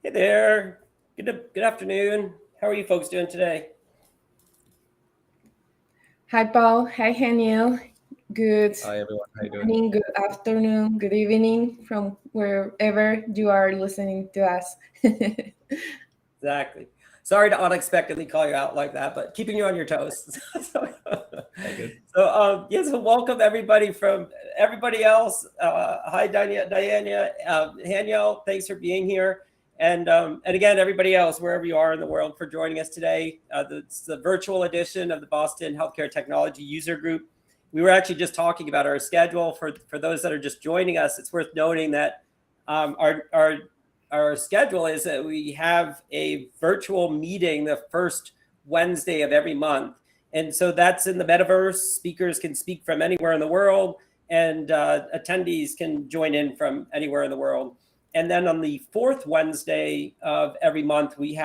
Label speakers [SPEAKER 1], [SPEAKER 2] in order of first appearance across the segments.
[SPEAKER 1] Hey there. Good afternoon. How are you folks doing today?
[SPEAKER 2] Hi, Paul. Hi, Haniel. Good
[SPEAKER 3] Hi everyone, how you doing?
[SPEAKER 2] morning, good afternoon, good evening from wherever you are listening to us.
[SPEAKER 1] Exactly. Sorry to unexpectedly call you out like that, but keeping you on your toes. so,
[SPEAKER 3] All good.
[SPEAKER 1] so welcome everybody from everybody else. Hi, Diana, Danielle, thanks for being here. And again, everybody else, wherever you are in the world, for joining us today. It's the virtual edition of the Boston Healthcare Technology User Group. We were actually just talking about our schedule. For those that are just joining us, it's worth noting that our schedule is that we have a virtual meeting the first Wednesday of every month. And so that's in the metaverse. Speakers can speak from anywhere in the world, and attendees can join in from anywhere in the world. And then on the fourth Wednesday of every month, we're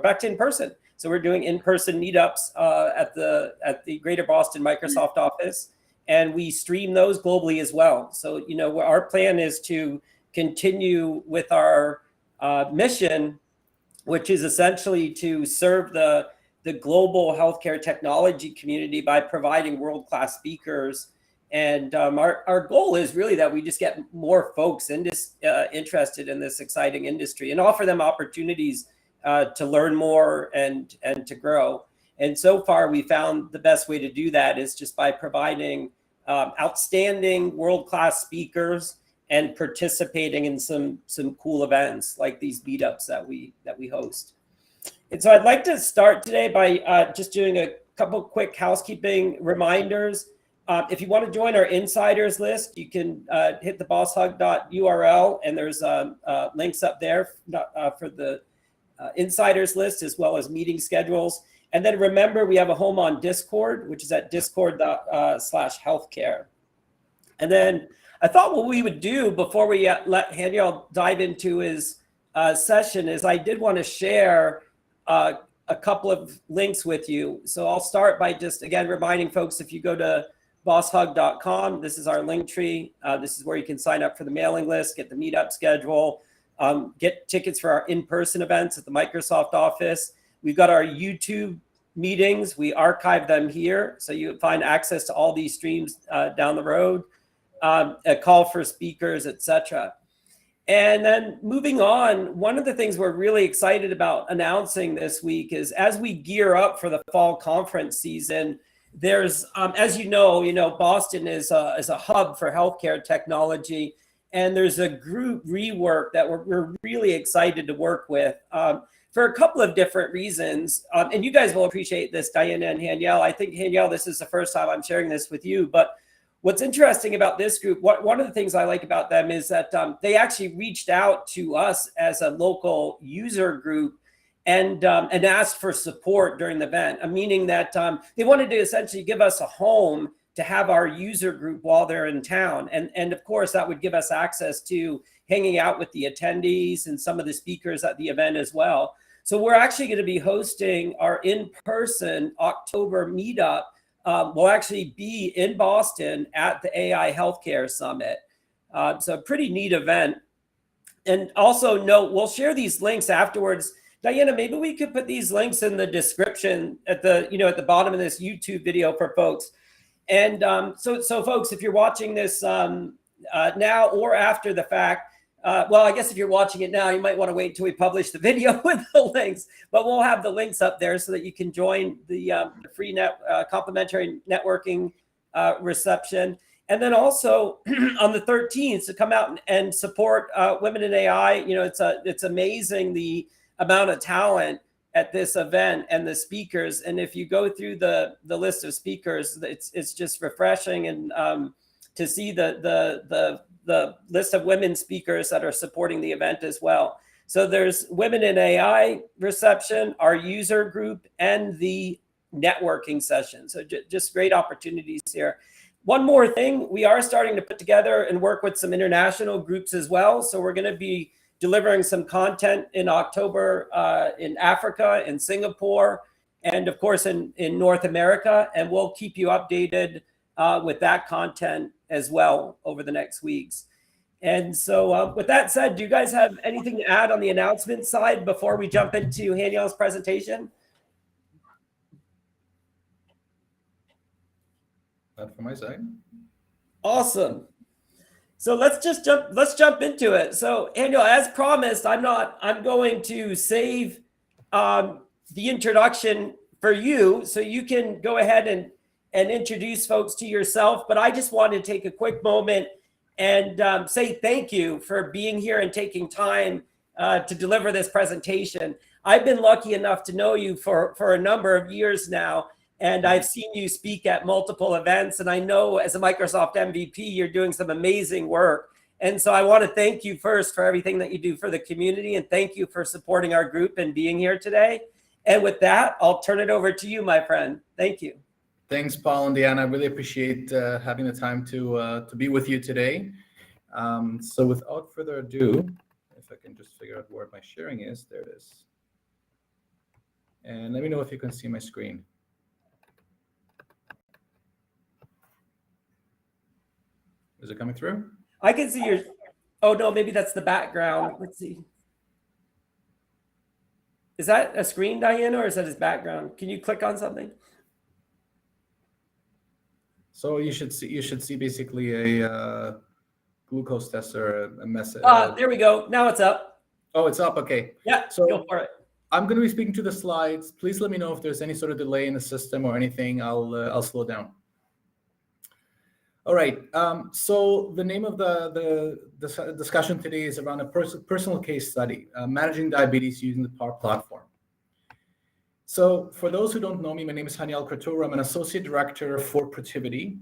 [SPEAKER 1] back to in person. So we're doing in-person meetups at the Greater Boston Microsoft office, and we stream those globally as well. So our plan is to continue with our mission, which is essentially to serve the global healthcare technology community by providing world-class speakers. And our goal is really that we just get more folks interested in this exciting industry and offer them opportunities to learn more and to grow. And so far, we found the best way to do that is just by providing outstanding world-class speakers and participating in some cool events like these meetups that we host. And so I'd like to start today by just doing a couple quick housekeeping reminders. If you want to join our insiders list, you can hit the BOSHUG.url, and there's links up there for the insiders list as well as meeting schedules. And then remember, we have a home on Discord, which is at discord./healthcare. And then I thought what we would do before we let Daniel dive into his session is I did want to share a couple of links with you. So I'll start by just, again, reminding folks, if you go to BOSHUG.com, this is our link tree. This is where you can sign up for the mailing list, get the meetup schedule, get tickets for our in-person events at the Microsoft office. We've got our YouTube meetings. We archive them here, so you find access to all these streams down the road. A call for speakers, etc. And then moving on, one of the things we're really excited about announcing this week is as we gear up for the fall conference season, there's, as you know, Boston is a hub for healthcare technology, and there's a group rework that we're really excited to work with for a couple of different reasons. And you guys will appreciate this, Diana and Danielle. I think, Danielle, this is the first time I'm sharing this with you, but what's interesting about this group, one of the things I like about them is that they actually reached out to us as a local user group and asked for support during the event, meaning that they wanted to essentially give us a home to have our user group while they're in town. And of course, that would give us access to hanging out with the attendees and some of the speakers at the event as well. So we're actually going to be hosting our in-person October meetup. Will actually be in Boston at the AI Healthcare Summit. So a pretty neat event. And also note, we'll share these links afterwards. Diana, maybe we could put these links in the description at the bottom of this YouTube video for folks. And so folks, if you're watching this now or after the fact, well, I guess if you're watching it now, you might want to wait till we publish the video with the links, but we'll have the links up there so that you can join the free complimentary networking reception. And then also on the 13th to come out and support Women in AI. It's amazing the amount of talent at this event and the speakers. And if you go through the list of speakers, it's just refreshing and to see the list of women speakers that are supporting the event as well. So there's Women in AI reception, our user group, and the networking session. So just great opportunities here. One more thing, we are starting to put together and work with some international groups as well. So we're going to be delivering some content in October in Africa, in Singapore, and of course in North America. And we'll keep you updated with that content as well over the next weeks. And so with that said, do you guys have anything to add on the announcement side before we jump into Haniel's presentation?
[SPEAKER 3] Not from my side.
[SPEAKER 1] Awesome. So let's jump into it. So Haniel, as promised, I'm going to save the introduction for you, so you can go ahead and introduce folks to yourself. But I just wanted to take a quick moment and say thank you for being here and taking time to deliver this presentation. I've been lucky enough to know you for a number of years now, and I've seen you speak at multiple events. And I know as a Microsoft MVP, you're doing some amazing work. And so I want to thank you first for everything that you do for the community, and thank you for supporting our group and being here today. And with that, I'll turn it over to you, my friend. Thank you.
[SPEAKER 3] Thanks, Paul and Deanna. I really appreciate having the time to be with you today. So without further ado, if I can just figure out where my sharing is, there it is. And let me know if you can see my screen. Is it coming through?
[SPEAKER 1] I can see your, oh no, maybe that's the background. Let's see. Is that a screen, Diana, or is that his background? Can you click on something?
[SPEAKER 3] So you should see basically a glucose test or a message.
[SPEAKER 1] There we go. Now it's up.
[SPEAKER 3] Oh, it's up. Okay.
[SPEAKER 1] Yeah, so go for it.
[SPEAKER 3] I'm going to be speaking to the slides. Please let me know if there's any sort of delay in the system or anything. I'll slow down. All right. So the name of the discussion today is around a personal case study, managing diabetes using the Power Platform. So for those who don't know me, my name is Haniel Kratura. I'm an associate director for Protiviti.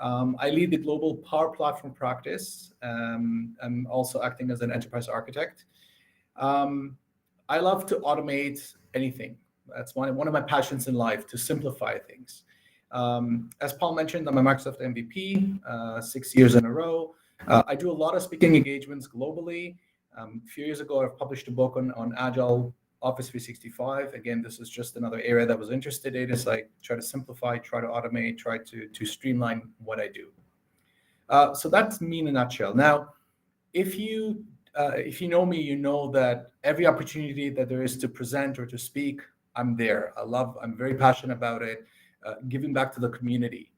[SPEAKER 3] I lead the global Power Platform practice. I'm also acting as an enterprise architect. I love to automate anything. That's one of my passions in life, to simplify things. As Paul mentioned, I'm a Microsoft MVP, 6 years in a row. I do a lot of speaking engagements globally. A few years ago, I've published a book on Agile Office 365. Again, this is just another area that I was interested in. It's like try to simplify, try to automate, try to streamline what I do. So that's me in a nutshell. Now, if you know me, you know that every opportunity that there is to present or to speak, I'm there. I'm very passionate about it. Giving back to the community,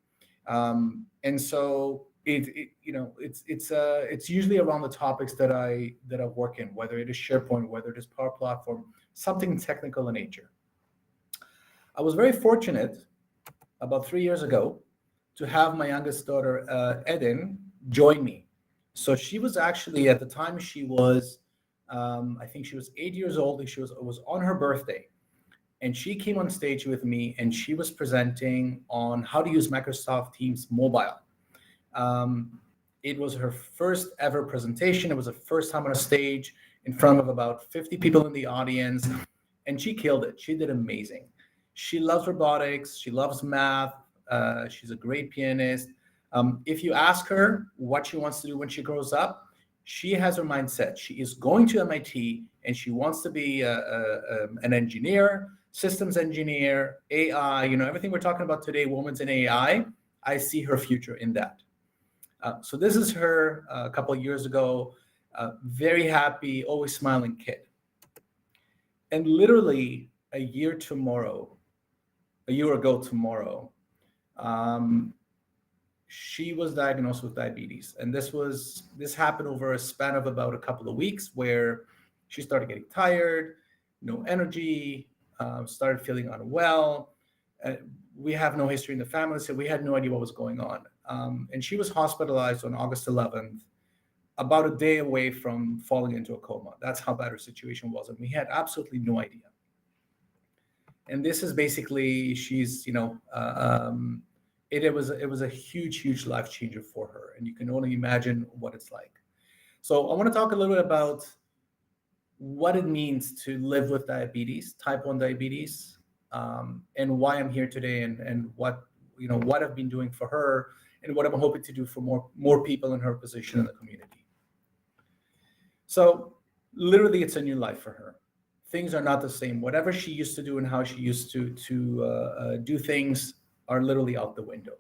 [SPEAKER 3] and so it's usually around the topics that I work in, whether it is SharePoint, whether it is Power Platform, something technical in nature. I was very fortunate about 3 years ago to have my youngest daughter Eden join me. So she was actually, at the time, she was I think she was 8 years old. It was on her birthday. And she came on stage with me, and she was presenting on how to use Microsoft Teams Mobile. It was her first ever presentation. It was the first time on a stage in front of about 50 people in the audience, and she killed it. She did amazing. She loves robotics. She loves math. She's a great pianist. If you ask her what she wants to do when she grows up, she has her mindset. She is going to MIT, and she wants to be an engineer, systems engineer, AI, everything we're talking about today, women's in AI. I see her future in that. So this is her a couple of years ago, very happy, always smiling kid. And literally a year ago tomorrow, she was diagnosed with diabetes. And this happened over a span of about a couple of weeks, where she started getting tired, no energy, started feeling unwell. We have no history in the family, so we had no idea what was going on. And she was hospitalized on August 11th, about a day away from falling into a coma. That's how bad her situation was. And we had absolutely no idea. And this is basically, she's, it was a huge life changer for her. And you can only imagine what it's like. So I want to talk a little bit about what it means to live with diabetes, type 1 diabetes, and why I'm here today, and what I've been doing for her, and what I'm hoping to do for more people in her position in the community. So literally, it's a new life for her. Things are not the same. Whatever she used to do and how she used to do things are literally out the window.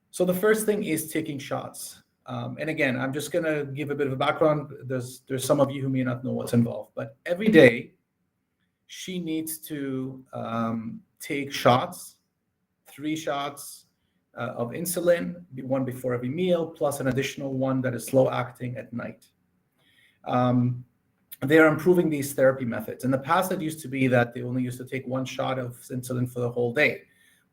[SPEAKER 3] So the first thing is taking shots. And again, I'm just going to give a bit of a background. There's some of you who may not know what's involved, but every day she needs to take shots, 3 shots of insulin, one before every meal, plus an additional one that is slow acting at night. They are improving these therapy methods. In the past, it used to be that they only used to take 1 shot of insulin for the whole day.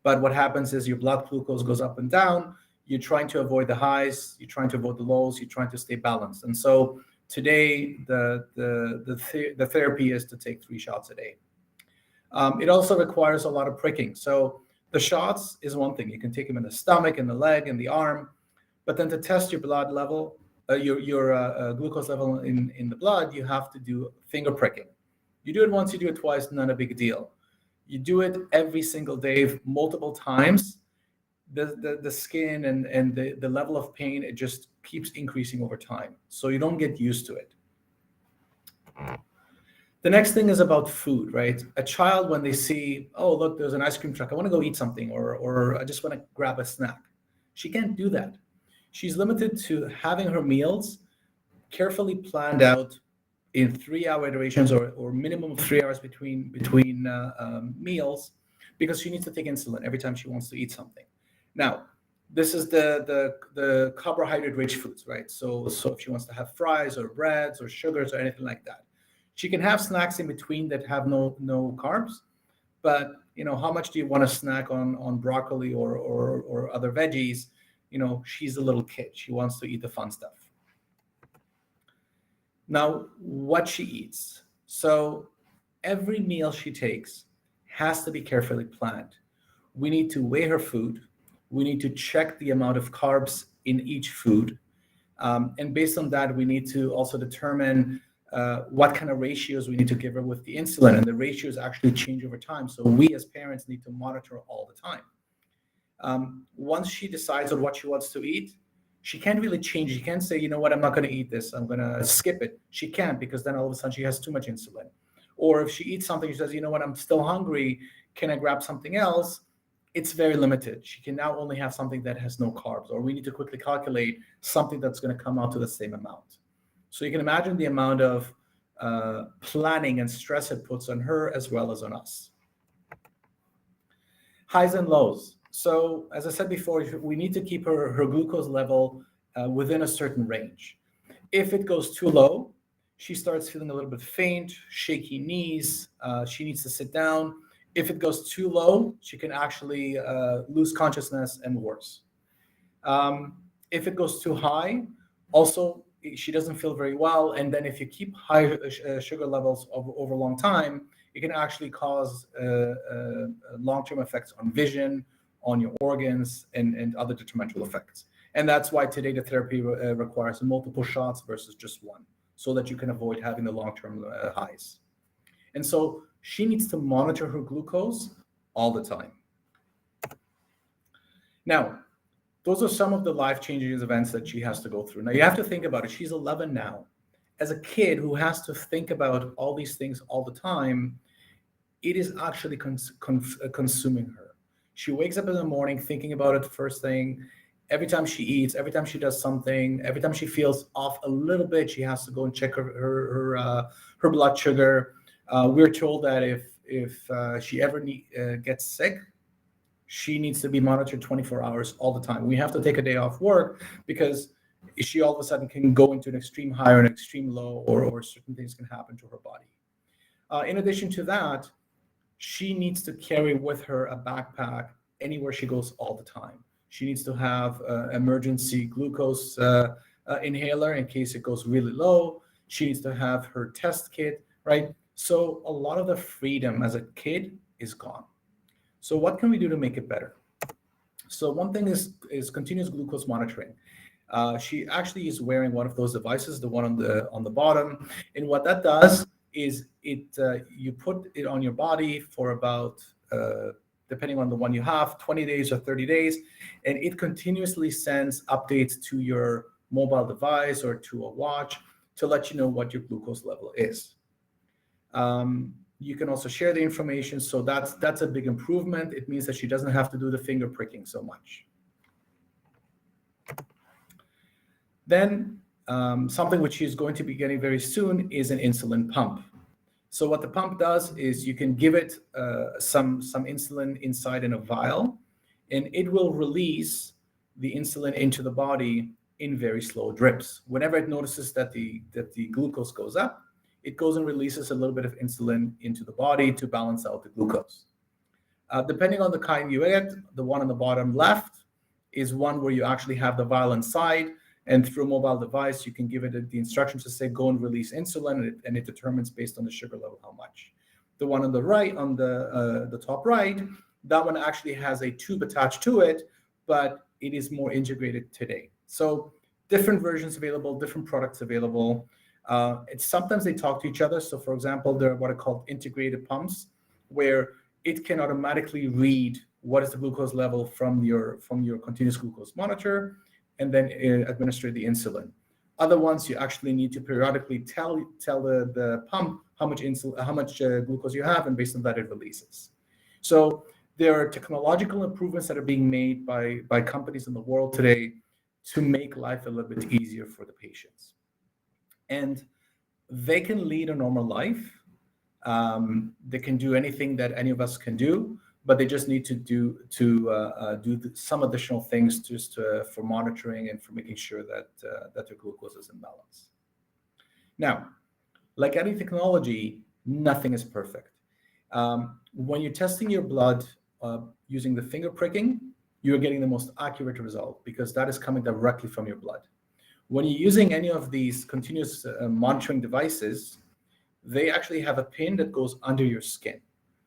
[SPEAKER 3] But what happens is your blood glucose goes up and down. You're trying to avoid the highs. You're trying to avoid the lows. You're trying to stay balanced. And so today, the therapy is to take 3 shots a day. It also requires a lot of pricking. So the shots is one thing. You can take them in the stomach, in the leg, in the arm. But then to test your blood level, your glucose level in the blood, you have to do finger pricking. You do it once, you do it twice, not a big deal. You do it every single day, multiple times. The skin and the level of pain, it just keeps increasing over time. So you don't get used to it. The next thing is about food, right? A child, when they see, oh, look, there's an ice cream truck, I want to go eat something, or I just want to grab a snack. She can't do that. She's limited to having her meals carefully planned out in 3-hour iterations or minimum of 3 hours between meals, because she needs to take insulin every time she wants to eat something. Now, this is the carbohydrate-rich foods, right? So if she wants to have fries or breads or sugars or anything like that, she can have snacks in between that have no carbs. But how much do you want to snack on broccoli or other veggies? She's a little kid. She wants to eat the fun stuff. Now, what she eats. So every meal she takes has to be carefully planned. We need to weigh her food. We need to check the amount of carbs in each food. And based on that, we need to also determine what kind of ratios we need to give her with the insulin. And the ratios actually change over time. So we as parents need to monitor all the time. Once she decides on what she wants to eat, she can't really change. She can't say, you know what, I'm not going to eat this. I'm going to skip it. She can't, because then all of a sudden she has too much insulin. Or if she eats something, she says, you know what, I'm still hungry. Can I grab something else? It's very limited. She can now only have something that has no carbs, or we need to quickly calculate something that's going to come out to the same amount. So you can imagine the amount of planning and stress it puts on her as well as on us. Highs and lows. So as I said before, we need to keep her glucose level within a certain range. If it goes too low, she starts feeling a little bit faint, shaky knees. She needs to sit down. If it goes too low, she can actually lose consciousness and worse. If it goes too high, also she doesn't feel very well. And then if you keep high sugar levels over a long time, it can actually cause long-term effects on vision, on your organs, and other detrimental effects. And that's why today the therapy requires multiple shots versus just one, so that you can avoid having the long-term highs. And so she needs to monitor her glucose all the time. Now, those are some of the life-changing events that she has to go through. Now, you have to think about it. She's 11 now. As a kid who has to think about all these things all the time, it is actually consuming her. She wakes up in the morning thinking about it first thing. Every time she eats, every time she does something, every time she feels off a little bit, she has to go and check her blood sugar. We're told that if she ever gets sick, she needs to be monitored 24 hours all the time. We have to take a day off work because she all of a sudden can go into an extreme high or an extreme low, or certain things can happen to her body. In addition to that, she needs to carry with her a backpack anywhere she goes all the time. She needs to have an emergency glucose inhaler in case it goes really low. She needs to have her test kit, right? So a lot of the freedom as a kid is gone. So what can we do to make it better? So one thing is continuous glucose monitoring. She actually is wearing one of those devices, the one on the bottom. And what that does is you put it on your body for about, depending on the one you have, 20 days or 30 days, and it continuously sends updates to your mobile device or to a watch to let you know what your glucose level is. You can also share the information, so that's a big improvement. It means that she doesn't have to do the finger pricking so much. Then something which is going to be getting very soon is an insulin pump. So what the pump does is you can give it some insulin inside in a vial, and it will release the insulin into the body in very slow drips. Whenever it notices that the glucose goes up, it goes and releases a little bit of insulin into the body to balance out the glucose. Depending on the kind you get, the one on the bottom left is one where you actually have the vial inside, and through a mobile device, you can give it the instructions to say, go and release insulin, and it determines based on the sugar level how much. The one on the right, on the top right, that one actually has a tube attached to it, but it is more integrated today. So different versions available, different products available. Sometimes they talk to each other. So for example, there are what are called integrated pumps, where it can automatically read what is the glucose level from your continuous glucose monitor, and then administer the insulin. Other ones, you actually need to periodically tell the pump how much glucose you have, and based on that, it releases. So there are technological improvements that are being made by companies in the world today to make life a little bit easier for the patients. And they can lead a normal life. They can do anything that any of us can do, but they just need to do some additional things just for monitoring and for making sure that their glucose is in balance. Now, like any technology, nothing is perfect. When you're testing your blood using the finger pricking, you're getting the most accurate result because that is coming directly from your blood. When you're using any of these continuous monitoring devices, they actually have a pin that goes under your skin.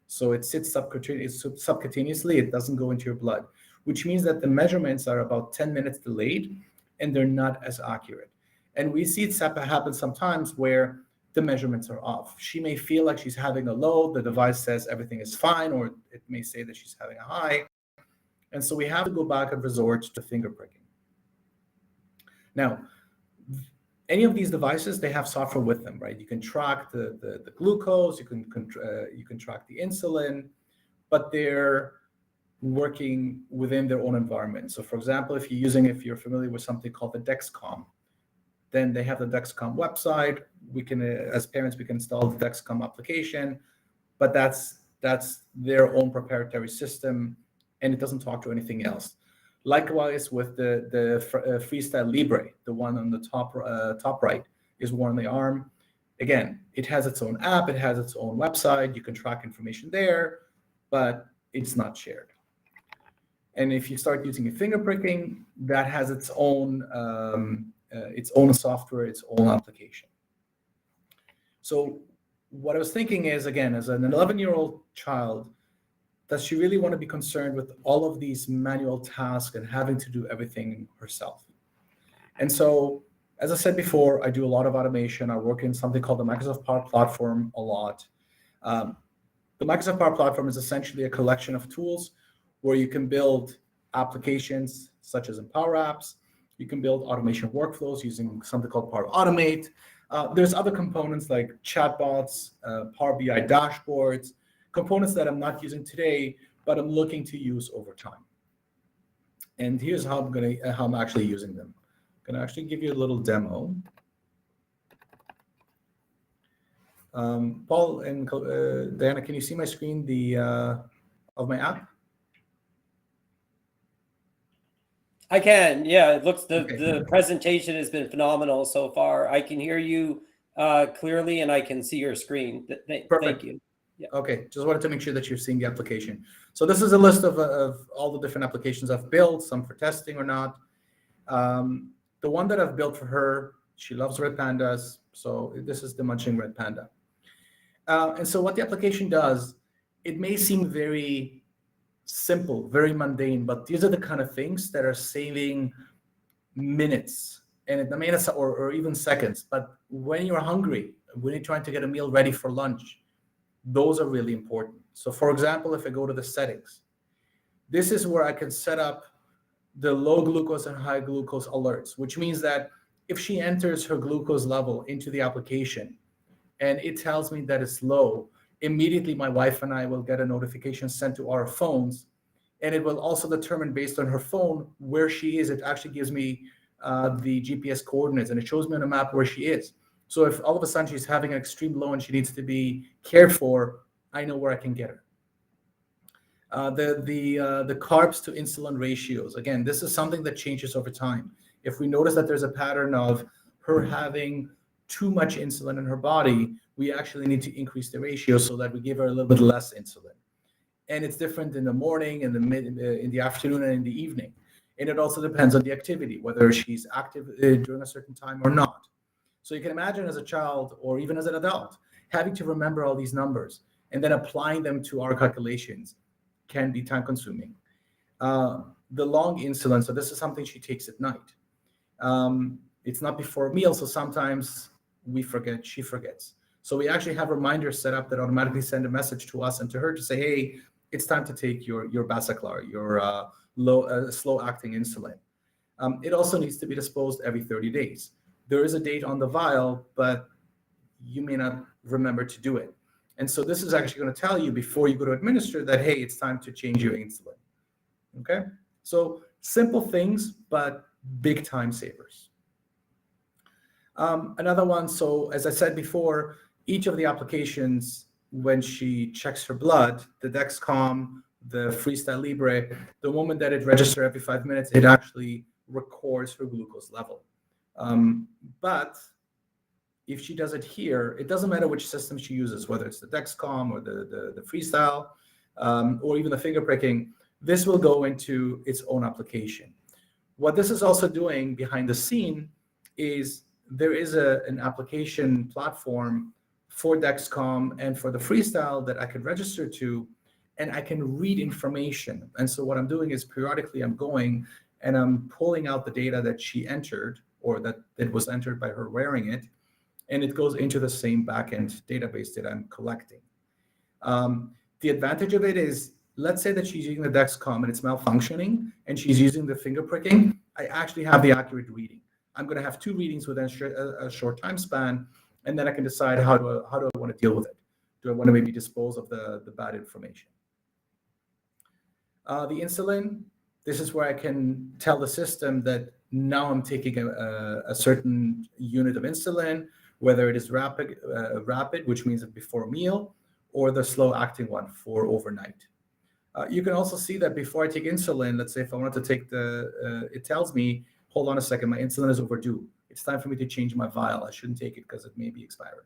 [SPEAKER 3] So it sits subcutaneously, it doesn't go into your blood, which means that the measurements are about 10 minutes delayed and they're not as accurate. And we see it happen sometimes where the measurements are off. She may feel like she's having a low, the device says everything is fine, or it may say that she's having a high. And so we have to go back and resort to finger pricking. Now, any of these devices, they have software with them, right? You can track the glucose, you can track the insulin, but they're working within their own environment. So for example, if you're familiar with something called the Dexcom, then they have the Dexcom website. We can, as parents, we can install the Dexcom application, but that's their own proprietary system, and it doesn't talk to anything else. Likewise with the Freestyle Libre, the one on the top right is worn on the arm. Again, it has its own app, it has its own website, you can track information there, but it's not shared. And if you start using a finger pricking, that has its own software, its own application. So what I was thinking is, again, as an 11-year-old child, does she really want to be concerned with all of these manual tasks and having to do everything herself? And so, as I said before, I do a lot of automation. I work in something called the Microsoft Power Platform a lot. The Microsoft Power Platform is essentially a collection of tools where you can build applications such as Empower Apps. You can build automation workflows using something called Power Automate. There's other components like chatbots, Power BI dashboards, components that I'm not using today, but I'm looking to use over time. And here's how I'm actually using them. I'm gonna actually give you a little demo. Paul and Diana, can you see my screen of my app?
[SPEAKER 1] I can, yeah. It looks
[SPEAKER 3] Okay.
[SPEAKER 1] the presentation has been phenomenal so far. I can hear you clearly, and I can see your screen. Thank you. Yeah.
[SPEAKER 3] Okay, just wanted to make sure that you're seeing the application. So this is a list of all the different applications I've built, some for testing or not. The one that I've built for her, she loves red pandas, so this is the Munching Red Panda. And so what the application does, it may seem very simple, very mundane, but these are the kind of things that are saving minutes, and it may not, or even seconds. But when you're hungry, when you're trying to get a meal ready for lunch, those are really important. So for example, if I go to the settings, this is where I can set up the low glucose and high glucose alerts, which means that if she enters her glucose level into the application and it tells me that it's low, immediately my wife and I will get a notification sent to our phones, and it will also determine based on her phone where she is. It actually gives me the GPS coordinates, and it shows me on a map where she is. So if all of a sudden she's having an extreme low and she needs to be cared for, I know where I can get her. The carbs to insulin ratios. Again, this is something that changes over time. If we notice that there's a pattern of her having too much insulin in her body, we actually need to increase the ratio so that we give her a little bit less insulin. And it's different in the morning, in the afternoon, and in the evening. And it also depends on the activity, whether she's active during a certain time or not. So you can imagine as a child or even as an adult, having to remember all these numbers and then applying them to our calculations can be time consuming. The long insulin, so this is something she takes at night. It's not before a meal, so sometimes we forget, she forgets. So we actually have reminders set up that automatically send a message to us and to her to say, hey, it's time to take your Basaclar, your slow-acting insulin. It also needs to be disposed every 30 days. There is a date on the vial, but you may not remember to do it. And so this is actually going to tell you before you go to administer that, hey, it's time to change your insulin. Okay? So simple things, but big time savers. Another one, so as I said before, each of the applications, when she checks her blood, the Dexcom, the Freestyle Libre, the moment that it registers every 5 minutes, it actually records her glucose level. But if she does it here, it doesn't matter which system she uses, whether it's the Dexcom or the Freestyle, or even the finger pricking, this will go into its own application. What this is also doing behind the scene is there is an application platform for Dexcom and for the Freestyle that I can register to, and I can read information. And so what I'm doing is periodically I'm going and I'm pulling out the data that she entered or that it was entered by her wearing it, and it goes into the same backend database that I'm collecting. The advantage of it is, let's say that she's using the Dexcom and it's malfunctioning and she's using the finger pricking, I actually have the accurate reading. I'm going to have 2 readings within a short time span, and then I can decide how do I want to deal with it. Do I want to maybe dispose of the bad information? The insulin, this is where I can tell the system that now I'm taking a certain unit of insulin, whether it is rapid, which means before a meal, or the slow-acting one for overnight. You can also see that before I take insulin, let's say if I wanted to take it tells me, hold on a second, my insulin is overdue. It's time for me to change my vial. I shouldn't take it because it may be expired.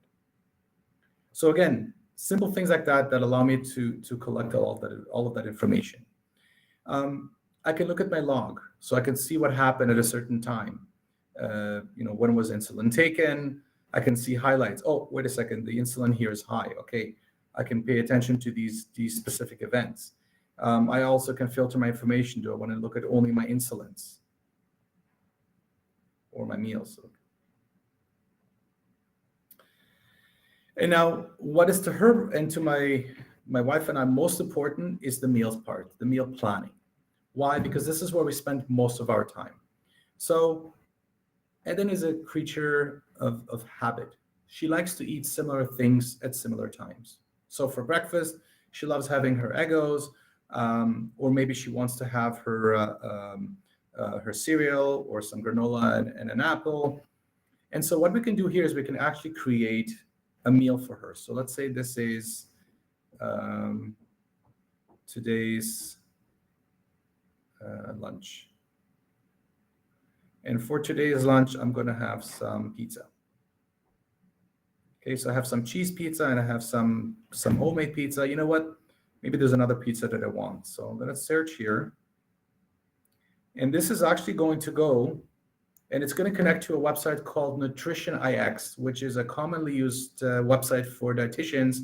[SPEAKER 3] So again, simple things like that allow me to collect all of that information. I can look at my log, so I can see what happened at a certain time. When was insulin taken? I can see highlights. Oh, wait a second, the insulin here is high. Okay, I can pay attention to these specific events. I also can filter my information. Do I want to look at only my insulins or my meals? And now, what is to her and to my wife and I most important is the meals part, the meal planning. Why? Because this is where we spend most of our time. So Eden is a creature of habit. She likes to eat similar things at similar times. So for breakfast, she loves having her Eggos, or maybe she wants to have her cereal or some granola and an apple. And so what we can do here is we can actually create a meal for her. So let's say this is today's lunch. And for today's lunch, I'm going to have some pizza. Okay, so I have some cheese pizza and I have some homemade pizza. You know what? Maybe there's another pizza that I want. So I'm going to search here. And this is actually going to go, and it's going to connect to a website called Nutrition IX, which is a commonly used website for dietitians.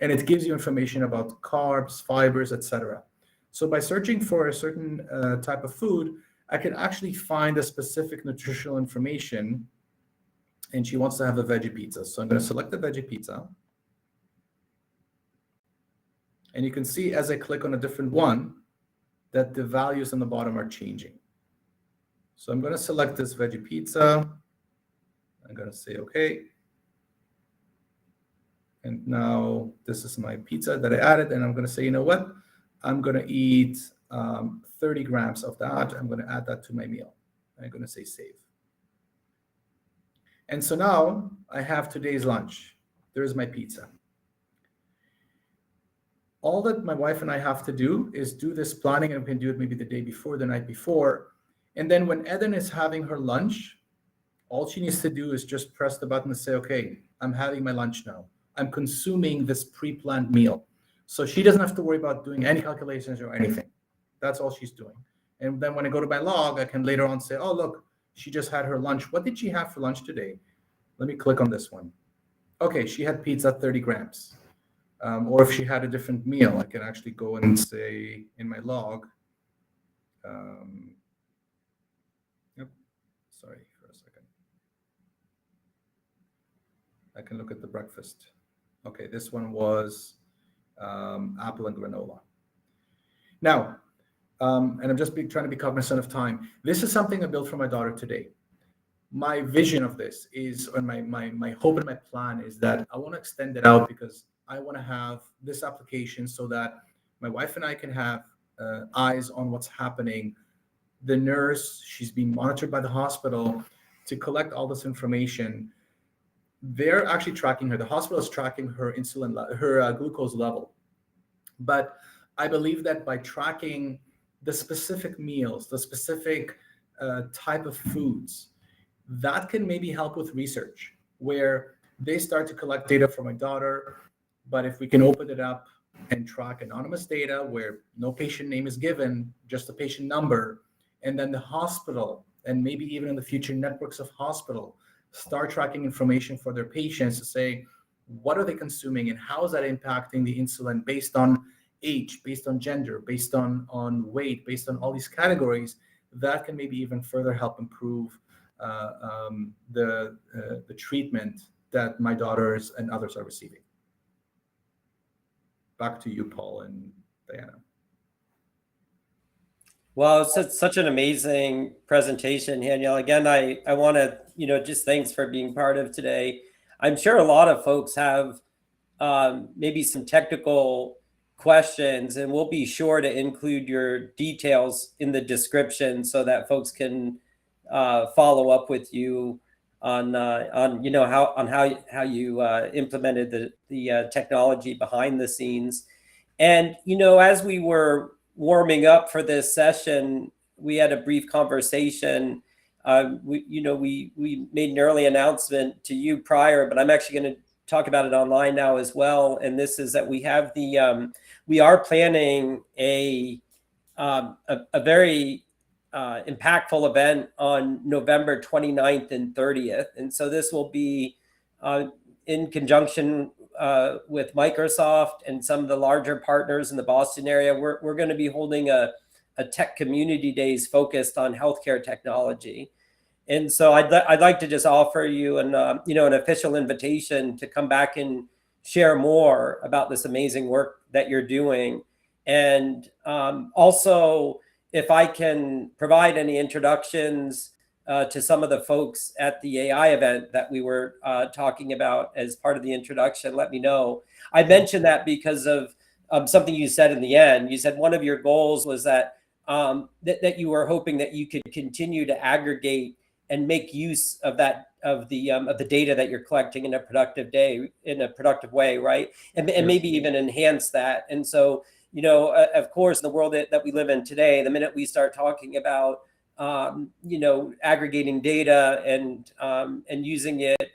[SPEAKER 3] And it gives you information about carbs, fibers, etc. So by searching for a certain type of food, I can actually find a specific nutritional information. And she wants to have a veggie pizza. So I'm going to select the veggie pizza. And you can see as I click on a different one that the values on the bottom are changing. So I'm going to select this veggie pizza. I'm going to say, okay. And now this is my pizza that I added. And I'm going to say, you know what? I'm going to eat 30 grams of that. I'm going to add that to my meal. I'm going to say save. And so now I have today's lunch. There's my pizza. All that my wife and I have to do is do this planning, and we can do it maybe the day before, the night before. And then when Eden is having her lunch, all she needs to do is just press the button and say, okay, I'm having my lunch now. I'm consuming this pre-planned meal. So she doesn't have to worry about doing any calculations or anything. That's all she's doing. And then when I go to my log, I can later on say, oh, look, she just had her lunch. What did she have for lunch today? Let me click on this one. Okay, she had pizza, 30 grams. Or if she had a different meal, I can actually go and say in my log. Yep, sorry for a second. I can look at the breakfast. Okay, this one was apple and granola. Now, and I'm just trying to be cognizant of time. This is something I built for my daughter today. My vision of this is, and my hope and my plan is that I want to extend it out, because I want to have this application so that my wife and I can have eyes on what's happening. The nurse, she's being monitored by the hospital to collect all this information. They're actually tracking her. The hospital is tracking her insulin, her glucose level. But I believe that by tracking the specific meals, the specific type of foods, that can maybe help with research, where they start to collect data from my daughter. But if we can open it up and track anonymous data where no patient name is given, just the patient number, and then the hospital, and maybe even in the future networks of hospital, start tracking information for their patients to say, what are they consuming and how is that impacting the insulin based on age, based on gender, based on weight, based on all these categories, that can maybe even further help improve the treatment that my daughters and others are receiving. Back to you, Paul and Diana.
[SPEAKER 1] Well, it's such an amazing presentation, Daniel. Again, I want to, just thanks for being part of today. I'm sure a lot of folks have maybe some technical questions, and we'll be sure to include your details in the description so that folks can follow up with you on how you implemented the technology behind the scenes. And as we were warming up for this session, we had a brief conversation. We made an early announcement to you prior, but I'm actually going to talk about it online now as well. And this is that we have we are planning a very impactful event on November 29th and 30th. And so this will be in conjunction with Microsoft and some of the larger partners in the Boston area. We're going to be holding a tech community days focused on healthcare technology. And so I'd like to just offer you an official invitation to come back and share more about this amazing work that you're doing. And also, if I can provide any introductions to some of the folks at the AI event that we were talking about as part of the introduction, let me know. I mentioned that because of something you said in the end. You said one of your goals was that that you were hoping that you could continue to aggregate and make use of the data that you're collecting in a productive way, right? And maybe even enhance that. And so, of course, in the world that we live in today, the minute we start talking about aggregating data and using it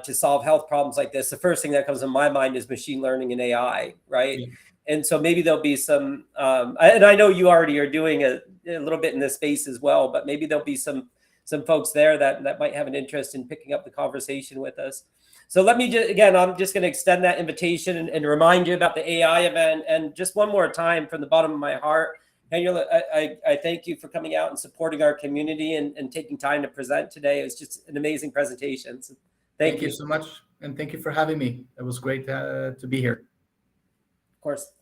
[SPEAKER 1] to solve health problems like this, the first thing that comes to my mind is machine learning and AI, right? Yeah. And so maybe there'll be some, and I know you already are doing a little bit in this space as well, but maybe there'll be some folks there that might have an interest in picking up the conversation with us. So let me I'm just going to extend that invitation and remind you about the AI event. And just one more time, from the bottom of my heart, Daniel, I thank you for coming out and supporting our community and taking time to present today. It was just an amazing presentation. So thank you
[SPEAKER 3] so much. And thank you for having me. It was great to be here.
[SPEAKER 1] Of course.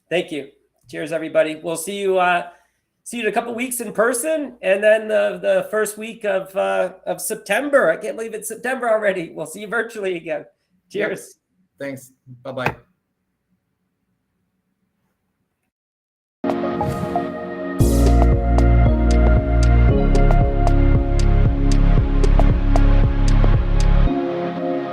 [SPEAKER 1] Thank you. Cheers, everybody. We'll see you in a couple of weeks in person, and then the first week of September. I can't believe it's September already. We'll see you virtually again. Cheers.
[SPEAKER 3] Yep. Thanks. Bye-bye.